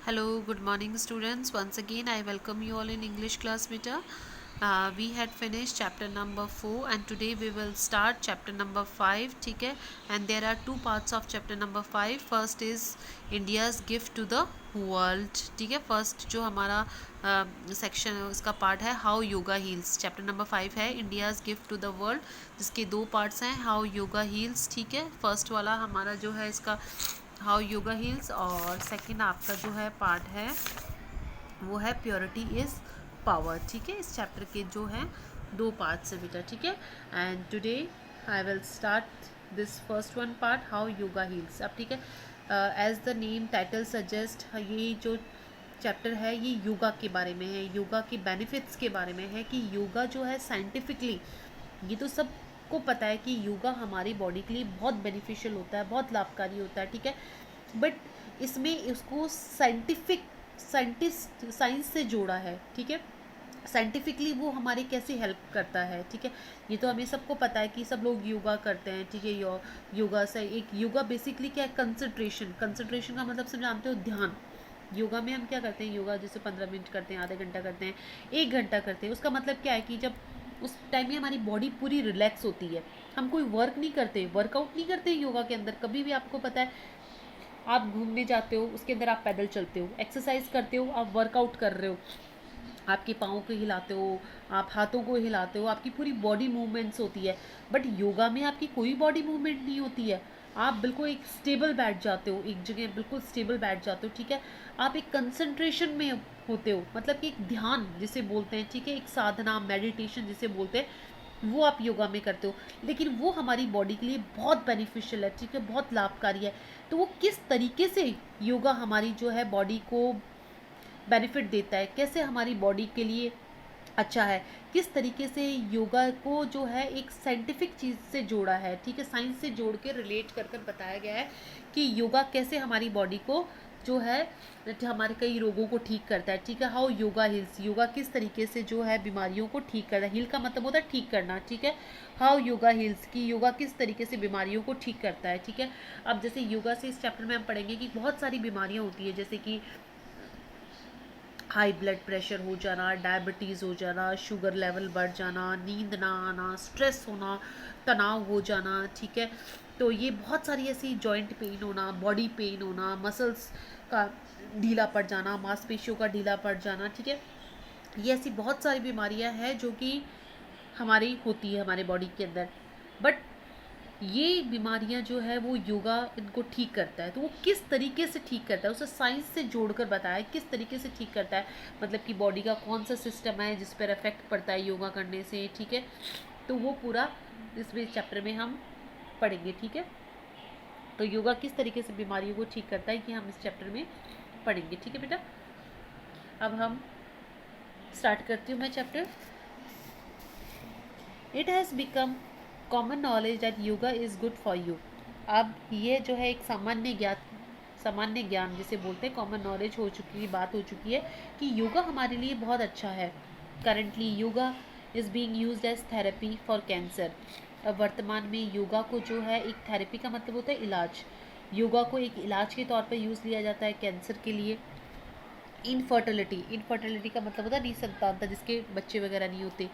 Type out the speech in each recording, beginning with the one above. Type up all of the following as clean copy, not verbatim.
Hello, good morning, students. Once again, I welcome you all in English class, beta. We had finished chapter number 4 and today we will start chapter number 5, ठीक है? And there are two parts of chapter number 5. First is India's gift to the world, ठीक है? First जो हमारा section है उसका part है how yoga heals. Chapter number 5 है India's gift to the world, जिसके दो पार्ट्स हैं हाउ योगा हील्स, ठीक है? फर्स्ट वाला हमारा जो है इसका हाउ योगा हील्स और सेकंड आपका जो है पार्ट है वो है प्योरिटी इज़ पावर, ठीक है? इस चैप्टर के जो है दो पार्ट्स है बेटा, ठीक है? And today I will start this first one part how yoga heals. अब ठीक है, as the name title suggest, ये जो चैप्टर है ये योगा के बारे में है, योगा के बेनिफिट्स के बारे में है कि योगा जो है साइंटिफिकली, ये तो सबको पता है कि योगा हमारी बॉडी के लिए बहुत बेनिफिशियल होता है, बहुत लाभकारी होता है, ठीक है? बट इसमें उसको साइंस से जोड़ा है, ठीक है? साइंटिफिकली वो हमारे कैसे हेल्प करता है, ठीक है? ये तो हमें सबको पता है कि सब लोग योगा करते हैं, ठीक है? योगा से एक योगा बेसिकली क्या है, कंसंट्रेशन. कंसंट्रेशन का मतलब सब जानते हो, ध्यान. योगा में हम क्या करते हैं, योगा जैसे 15 मिनट करते हैं, आधा घंटा करते हैं, 1 घंटा करते हैं. उसका मतलब क्या है कि जब उस टाइम में हमारी बॉडी पूरी रिलैक्स होती है, हम कोई वर्क नहीं करते, वर्कआउट नहीं करते योगा के अंदर कभी भी. आपको पता है, आप घूमने जाते हो उसके अंदर आप पैदल चलते हो, एक्सरसाइज करते हो, आप वर्कआउट कर रहे हो, आपके पाँव को हिलाते हो, आप हाथों को हिलाते हो, आपकी पूरी बॉडी मूवमेंट्स होती है. बट योगा में आपकी कोई बॉडी मूवमेंट नहीं होती है. आप बिल्कुल एक स्टेबल बैठ जाते हो, एक जगह बिल्कुल स्टेबल बैठ जाते हो, ठीक है? आप एक कंसंट्रेशन में होते हो, मतलब कि एक ध्यान जिसे बोलते हैं, ठीक है? एक साधना, मेडिटेशन जिसे बोलते हैं, वो आप योगा में करते हो. लेकिन वो हमारी बॉडी के लिए बहुत बेनिफिशियल है, ठीक है? बहुत लाभकारी है. तो वो किस तरीके से योगा हमारी जो है बॉडी को बेनिफिट देता है, कैसे हमारी बॉडी के लिए अच्छा है, किस तरीके से योगा को जो है एक साइंटिफिक चीज़ से जोड़ा है, ठीक है? साइंस से जोड़ के रिलेट कर कर बताया गया है कि योगा कैसे हमारी बॉडी को जो है हमारे कई रोगों को ठीक करता है, ठीक है? हाउ योगा हील्स, योगा किस तरीके से जो है बीमारियों को ठीक करता है. हील का मतलब होता है ठीक करना, ठीक है? हाउ योगा हील्स, की योगा किस तरीके से बीमारियों को ठीक करता है, ठीक है? अब जैसे योगा से इस चैप्टर में हम पढ़ेंगे कि बहुत सारी बीमारियां होती है, जैसे कि हाई ब्लड प्रेशर हो जाना, डायबिटीज़ हो जाना, शुगर लेवल बढ़ जाना, नींद ना आना, स्ट्रेस होना, तनाव हो जाना, ठीक है? तो ये बहुत सारी ऐसी जॉइंट पेन होना, बॉडी पेन होना, मसल्स का ढीला पड़ जाना, मांसपेशियों का ढीला पड़ जाना, ठीक है? ये ऐसी बहुत सारी बीमारियां हैं जो कि हमारी होती है हमारे बॉडी के अंदर. बट ये बीमारियां जो है वो योगा इनको ठीक करता है. तो वो किस तरीके से ठीक करता है, उसे साइंस से जोड़कर बताया है किस तरीके से ठीक करता है, मतलब कि बॉडी का कौन सा सिस्टम है जिस पर इफेक्ट पड़ता है योगा करने से, ठीक है? तो वो पूरा इस चैप्टर में हम पढ़ेंगे, ठीक है? तो योगा किस तरीके से बीमारियों को ठीक करता है कि हम इस चैप्टर में पढ़ेंगे, ठीक है बेटा? अब हम स्टार्ट करती हूँ मैं chapter. It has become common knowledge that yoga is good for you. अब ये जो है एक सामान्य ज्ञान जिसे बोलते हैं, कॉमन नॉलेज हो चुकी बात हो चुकी है कि योगा हमारे लिए बहुत अच्छा है. Currently yoga is being used as therapy for cancer. अब वर्तमान में योगा को जो है एक थेरेपी का मतलब होता है इलाज, योगा को एक इलाज के तौर पर यूज़ लिया जाता है कैंसर के लिए. इनफर्टिलिटी का मतलब होता है निसंतानता, जिसके बच्चे वगैरह नहीं होते,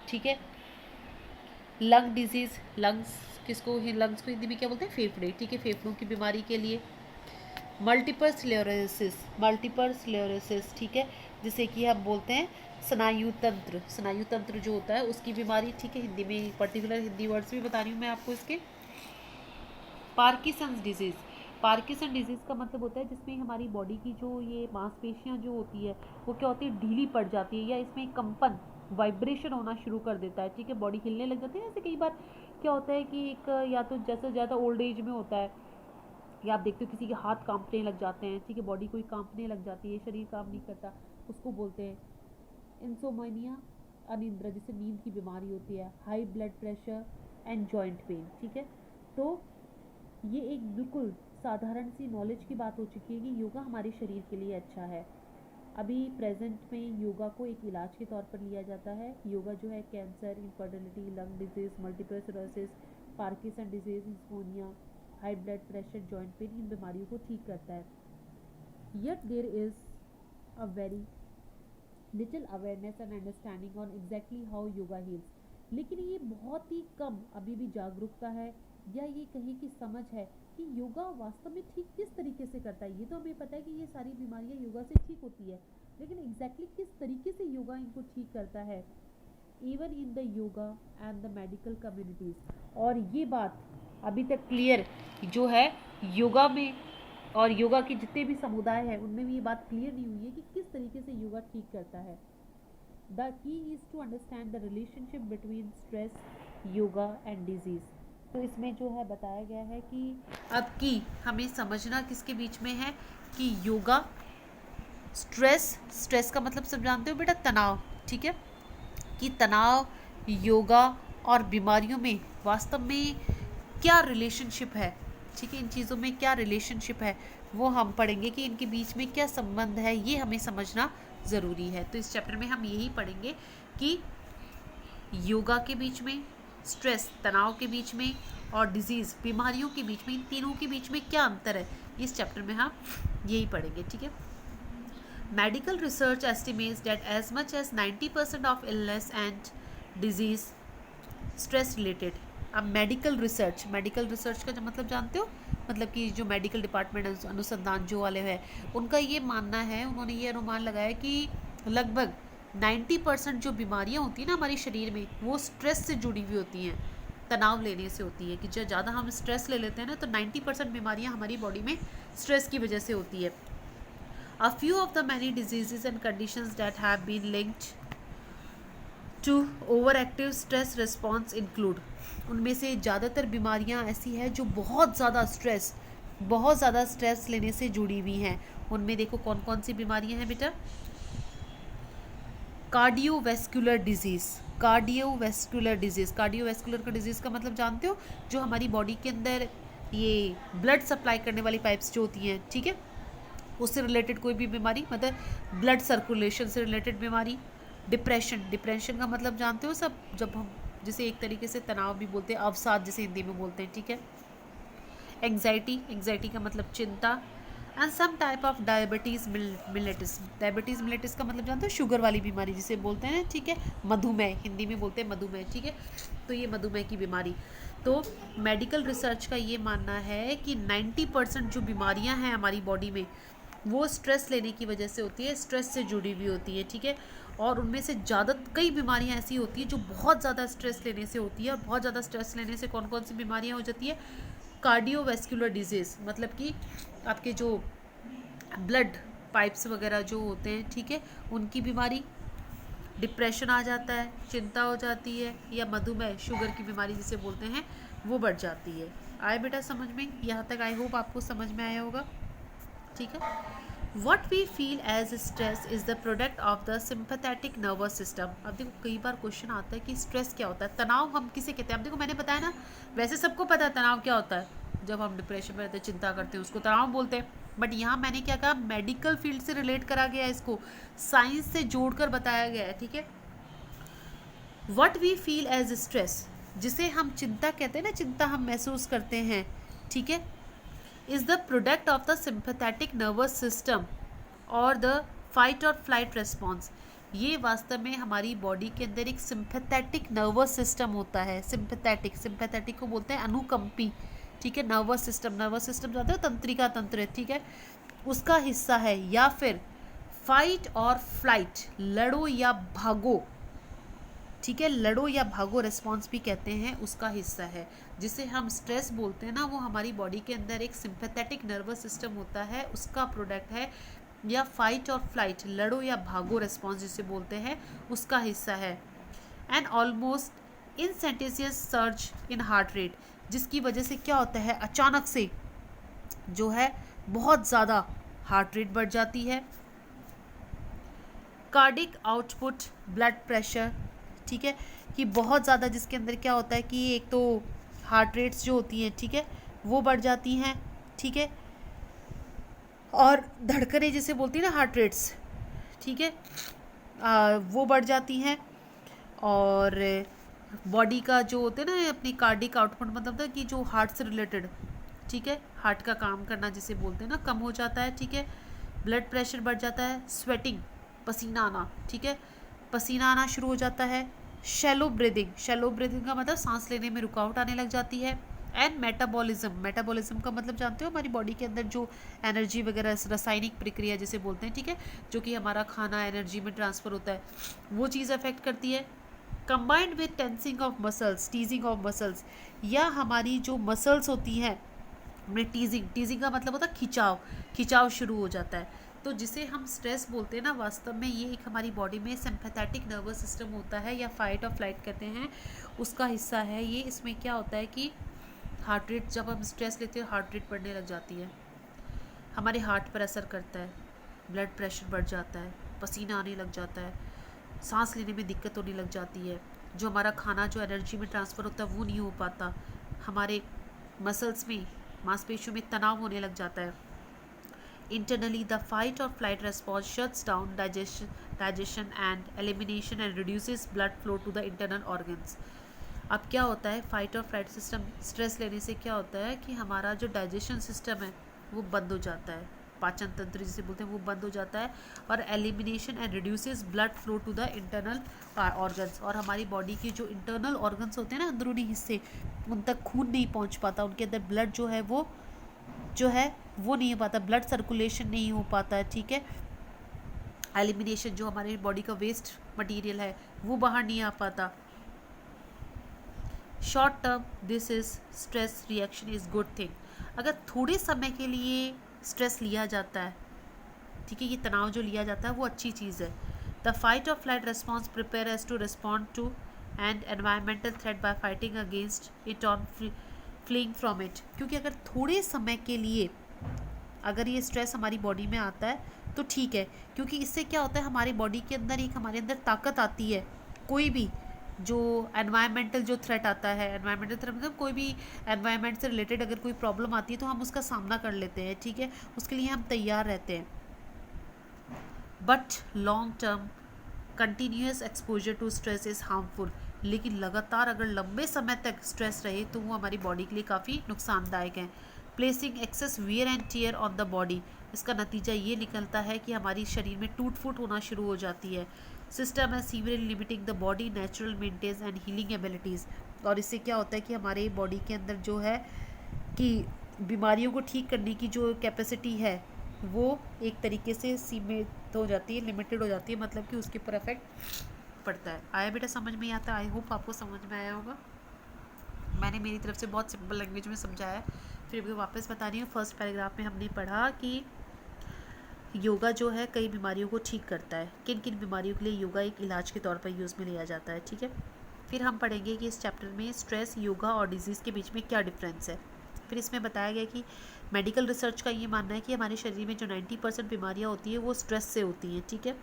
ठीक है? लंग डिजीज़, लंग्स को हिंदी में क्या बोलते हैं, फेफड़े, ठीक है? फेफड़ों की बीमारी के लिए. मल्टीपल स्क्लेरोसिस, ठीक है? जिसे कि हम बोलते हैं स्नायु तंत्र जो होता है उसकी बीमारी, ठीक है? हिंदी में पर्टिकुलर हिंदी वर्ड्स भी बता रही हूँ मैं आपको इसके. पार्किसन डिजीज़ का मतलब होता है जिसमें हमारी बॉडी की जो ये मांसपेशियाँ जो होती है वो क्या होती है, ढीली पड़ जाती है, या इसमें कंपन, वाइब्रेशन होना शुरू कर देता है, ठीक है? बॉडी हिलने लग जाती है. जैसे कई बार क्या होता है कि एक या तो जैसे ज़्यादा ओल्ड एज में होता है, या आप देखते हो किसी के हाथ कांपने लग जाते हैं, ठीक है? बॉडी कोई कांपने लग जाती है, शरीर काम नहीं करता, उसको बोलते हैं इंसोमेनिया, अनिद्रा, जिसे नींद की बीमारी होती है. High blood pressure and joint pain, ठीक है? तो ये एक बिल्कुल साधारण सी नॉलेज की बात हो चुकी है कि योगा हमारे शरीर के लिए अच्छा है. अभी प्रेजेंट में योगा को एक इलाज के तौर पर लिया जाता है. योगा जो है cancer, infertility, lung disease, multiple sclerosis, Parkinson disease, insomnia, high blood pressure, joint pain, इन बीमारियों को ठीक करता है. Yet there is a very little awareness and understanding on exactly how yoga heals. लेकिन ये बहुत ही कम अभी भी जागरूकता है या ये कहीं की समझ है कि योगा वास्तव में ठीक किस तरीके से करता है। ये तो हमें पता है कि ये सारी बीमारियां योगा से ठीक होती है, लेकिन एग्जैक्टली किस तरीके से योगा इनको ठीक करता है, even in the yoga and the medical communities. और ये बात अभी तक क्लियर जो है योगा में और योगा के जितने भी समुदाय हैं उनमें भी ये बात क्लियर नहीं हुई है कि किस तरीके से योगा ठीक करता है। The key is to understand the relationship between stress, yoga and disease. तो इसमें जो है बताया गया है कि अब की हमें समझना किसके बीच में है कि योगा, स्ट्रेस का मतलब सब जानते हो बेटा, तनाव, ठीक है, कि तनाव, योगा और बीमारियों में वास्तव में क्या रिलेशनशिप है, ठीक है, इन चीज़ों में क्या रिलेशनशिप है वो हम पढ़ेंगे कि इनके बीच में क्या संबंध है, ये हमें समझना ज़रूरी है। तो इस चैप्टर में हम यही पढ़ेंगे कि योगा के बीच में, स्ट्रेस तनाव के बीच में और डिजीज़ बीमारियों के बीच में, इन तीनों के बीच में क्या अंतर है, इस चैप्टर में हम यही पढ़ेंगे, ठीक है। Medical research estimates that as much as 90% of illness and disease stress related. अब मेडिकल रिसर्च का जो मतलब जानते हो, मतलब कि जो मेडिकल डिपार्टमेंट अनुसंधान जो वाले हैं उनका ये मानना है, उन्होंने ये अनुमान लगाया कि लगभग 90% जो बीमारियां होती हैं ना हमारे शरीर में वो स्ट्रेस से जुड़ी हुई होती हैं, तनाव लेने से होती है। कि जो ज़्यादा हम स्ट्रेस ले लेते हैं ना तो 90% बीमारियां हमारी बॉडी में स्ट्रेस की वजह से होती है। A few of the many diseases and conditions that have been linked to overactive stress response include, उनमें से ज़्यादातर बीमारियां ऐसी हैं जो बहुत ज़्यादा स्ट्रेस लेने से जुड़ी हुई हैं। उनमें देखो कौन कौन सी बीमारियां हैं बेटा। कार्डियोवैस्कुलर का डिजीज़ का मतलब जानते हो, जो हमारी बॉडी के अंदर ये ब्लड सप्लाई करने वाली पाइप्स जो होती हैं, ठीक है, उससे रिलेटेड कोई भी बीमारी, मतलब ब्लड सर्कुलेशन से रिलेटेड बीमारी। डिप्रेशन का मतलब जानते हो सब, जब हम जिसे एक तरीके से तनाव भी बोलते हैं, अवसाद जिसे हिंदी में बोलते हैं, ठीक है। एंग्जाइटी का मतलब चिंता। And some type of diabetes mellitus का मतलब जानते हो, शुगर वाली बीमारी जिसे बोलते हैं, ठीक है, मधुमेह, हिंदी में बोलते हैं मधुमेह, ठीक है, तो ये मधुमेह की बीमारी। तो मेडिकल रिसर्च का ये मानना है कि 90% जो बीमारियां हैं हमारी बॉडी में वो स्ट्रेस लेने की वजह से होती है, स्ट्रेस से जुड़ी हुई होती है, ठीक है। और उनमें से कई बीमारियां ऐसी होती है जो बहुत ज़्यादा स्ट्रेस लेने से होती है। और बहुत ज़्यादा स्ट्रेस लेने से कौन कौन सी बीमारियां हो जाती है। कार्डियोवैस्कुलर डिजीज़, मतलब कि आपके जो ब्लड पाइप्स वगैरह जो होते हैं, ठीक है, उनकी बीमारी। डिप्रेशन आ जाता है, चिंता हो जाती है, या मधुमेह, शुगर की बीमारी जिसे बोलते हैं, वो बढ़ जाती है। आए बेटा समझ में, यहाँ तक आई होप आपको समझ में आया होगा, ठीक है। What we feel as stress is the product of the sympathetic nervous system। अब देखो कई बार क्वेश्चन आता है कि स्ट्रेस क्या होता है, तनाव हम किसे कहते हैं। अब देखो मैंने बताया ना, वैसे सबको पता है तनाव क्या होता है, जब हम डिप्रेशन में रहते हैं, चिंता करते हैं, उसको तनाव बोलते हैं। बट यहाँ मैंने क्या कहा, मेडिकल फील्ड से रिलेट करा गया है, इसको साइंस से जोड़कर बताया गया है, ठीक है। What we feel as stress, जिसे हम चिंता कहते हैं ना, चिंता हम महसूस करते हैं, ठीक है, is the product of the sympathetic nervous system और the fight or flight response। ये वास्तव में हमारी बॉडी के अंदर एक सिंपैथेटिक नर्वस सिस्टम होता है। सिंपैथेटिक को बोलते हैं अनुकंपी, ठीक है। नर्वस सिस्टम जानते हो, तंत्रिका तंत्र, ठीक है, उसका हिस्सा है। या फिर फाइट और फ्लाइट, लड़ो या भागो, ठीक है, लड़ो या भागो रिस्पॉन्स भी कहते हैं, उसका हिस्सा है। जिसे हम स्ट्रेस बोलते हैं ना, वो हमारी बॉडी के अंदर एक सिंपैथेटिक नर्वस सिस्टम होता है, उसका प्रोडक्ट है। या फाइट और फ्लाइट, लड़ो या भागो रिस्पॉन्स जिसे बोलते हैं, उसका हिस्सा है। And almost instantaneous surge in heart rate, जिसकी वजह से क्या होता है, अचानक से जो है बहुत ज़्यादा हार्ट रेट बढ़ जाती है। कार्डिक आउटपुट, ब्लड प्रेशर, ठीक है, कि बहुत ज़्यादा जिसके अंदर क्या होता है कि एक तो हार्ट रेट्स जो होती हैं, ठीक है, वो बढ़ जाती हैं, ठीक है, और धड़कनें जिसे बोलती हैं ना, हार्ट रेट्स, ठीक है, वो बढ़ जाती हैं। और बॉडी का जो होते हैं ना अपनी कार्डिक आउटपुट, मतलब था कि जो हार्ट से रिलेटेड, ठीक है, हार्ट का काम करना जिसे बोलते हैं ना, कम हो जाता है, ठीक है। ब्लड प्रेशर बढ़ जाता है, स्वेटिंग, पसीना आना, ठीक है, पसीना आना शुरू हो जाता है, शैलो ब्रीदिंग, शैलो ब्रीदिंग का मतलब सांस लेने में रुकावट आने लग जाती है, एंड मेटाबॉलिज्म, मेटाबॉलिज्म का मतलब जानते हो हमारी बॉडी के अंदर जो एनर्जी वगैरह रासायनिक प्रक्रिया जिसे बोलते हैं, ठीक है, जो कि हमारा खाना एनर्जी में ट्रांसफ़र होता है, वो चीज़ अफेक्ट करती है। Combined with tensing of muscles, टीजिंग of muscles, या हमारी जो मसल्स होती हैं में टीजिंग, टीजिंग का मतलब होता है खिंचाव, खिंचाव शुरू हो जाता है। तो जिसे हम स्ट्रेस बोलते हैं ना, वास्तव में ये एक हमारी बॉडी में सिंपैथेटिक नर्वस सिस्टम होता है, या फाइट और फ्लाइट कहते हैं, उसका हिस्सा है ये। इसमें क्या होता है कि हार्ट रेट, जब हम स्ट्रेस लेते हैं हार्ट रेट बढ़ने लग जाती है, हमारे हार्ट पर असर करता है, ब्लड प्रेशर बढ़ जाता है, पसीना आने लग जाता है, सांस लेने में दिक्कत होने लग जाती है, जो हमारा खाना जो एनर्जी में ट्रांसफ़र होता है वो नहीं हो पाता, हमारे मसल्स में, मांसपेशियों में तनाव होने लग जाता है। Internally the fight or flight response shuts down digestion and elimination and reduces blood flow to the internal organs. अब क्या होता है, fight or flight system, stress लेने से क्या होता है कि हमारा जो डाइजेशन सिस्टम है वो बंद हो जाता है, पाचन तंत्र जिसे बोलते हैं वो बंद हो जाता है, और elimination and reduces blood flow to the internal organs, और हमारी बॉडी के जो इंटरनल ऑर्गन्स होते हैं ना, अंदरूनी हिस्से, उन तक खून नहीं पहुंच पाता, उनके अंदर ब्लड जो है वो नहीं हो पाता, ब्लड सर्कुलेशन नहीं हो पाता है, ठीक है। एलिमिनेशन, जो हमारी बॉडी का वेस्ट मटेरियल है वो बाहर नहीं आ पाता। Short term this is stress reaction is good thing, अगर थोड़े समय के लिए स्ट्रेस लिया जाता है, ठीक है, ये तनाव जो लिया जाता है वो अच्छी चीज़ है। The fight or flight response prepare us to respond to and environmental threat by fighting against it on fleeing from it, क्योंकि अगर थोड़े समय के लिए अगर ये स्ट्रेस हमारी बॉडी में आता है तो ठीक है, क्योंकि इससे क्या होता है, हमारी बॉडी के अंदर एक हमारे अंदर ताकत आती है, कोई भी जो एनवायरमेंटल जो थ्रेट आता है, एनवायरमेंटल थ्रेट मतलब कोई भी एनवायरमेंट से रिलेटेड अगर कोई प्रॉब्लम आती है तो हम उसका सामना कर लेते हैं, ठीक है, उसके लिए हम तैयार रहते हैं। But long term continuous exposure to stress is harmful, लेकिन लगातार अगर लंबे समय तक स्ट्रेस रहे तो वो हमारी बॉडी के लिए काफ़ी नुकसानदायक है। Placing excess wear and tear on the body, इसका नतीजा ये निकलता है कि हमारी शरीर में टूट फूट होना शुरू हो जाती है। सिस्टम है severely limiting the body natural maintenance and healing abilities, और इससे क्या होता है कि हमारे बॉडी के अंदर जो है कि बीमारियों को ठीक करने की जो कैपेसिटी है वो एक तरीके से सीमित हो जाती है, लिमिटेड हो जाती है, मतलब कि उसके ऊपर इफेक्ट पड़ता है। आया बेटा समझ में आता है? आई होप आपको समझ में आया होगा। मैंने मेरी तरफ से बहुत सिंपल लैंग्वेज में समझाया है, फिर भी वापस बता रही हूँ। फर्स्ट पैराग्राफ में हमने पढ़ा कि योगा जो है कई बीमारियों को ठीक करता है, किन किन बीमारियों के लिए योगा एक इलाज के तौर पर यूज़ में लिया जाता है, ठीक है। फिर हम पढ़ेंगे कि इस चैप्टर में स्ट्रेस, योगा और डिजीज़ के बीच में क्या डिफरेंस है। फिर इसमें बताया गया कि मेडिकल रिसर्च का ये मानना है कि हमारे शरीर में जो 90% बीमारियाँ होती है वो स्ट्रेस से होती हैं, ठीक है।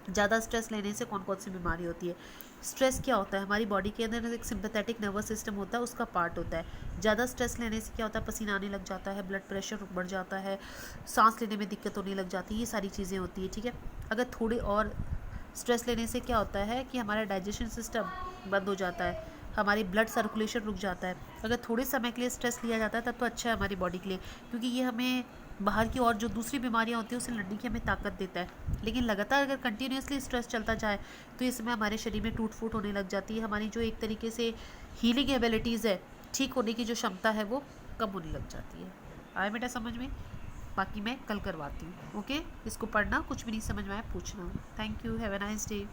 ज़्यादा स्ट्रेस लेने से कौन कौन सी बीमारी होती है। स्ट्रेस क्या होता है, हमारी बॉडी के अंदर एक सिंपैथेटिक नर्वस सिस्टम होता है, उसका पार्ट होता है। ज़्यादा स्ट्रेस लेने से क्या होता है, पसीना आने लग जाता है, ब्लड प्रेशर बढ़ जाता है, सांस लेने में दिक्कत होने लग जाती है, ये सारी चीज़ें होती है, ठीक है। अगर थोड़ी और स्ट्रेस लेने से क्या होता है कि हमारा डाइजेशन सिस्टम बंद हो जाता है, हमारी ब्लड सर्कुलेशन रुक जाता है। अगर थोड़े समय के लिए स्ट्रेस लिया जाता है तब तो अच्छा है हमारी बॉडी के लिए, क्योंकि ये हमें बाहर की और जो दूसरी बीमारियां होती हैं उससे लड़ने की हमें ताकत देता है। लेकिन लगातार अगर कंटिन्यूसली स्ट्रेस चलता जाए तो इसमें हमारे शरीर में टूट फूट होने लग जाती है, हमारी जो एक तरीके से हीलिंग एबिलिटीज़ है, ठीक होने की जो क्षमता है वो कम होने लग जाती है। आया बेटा समझ में? बाकी मैं कल करवाती हूँ, ओके। इसको पढ़ना, कुछ भी नहीं समझ में आया पूछना। Thank you, have a nice day.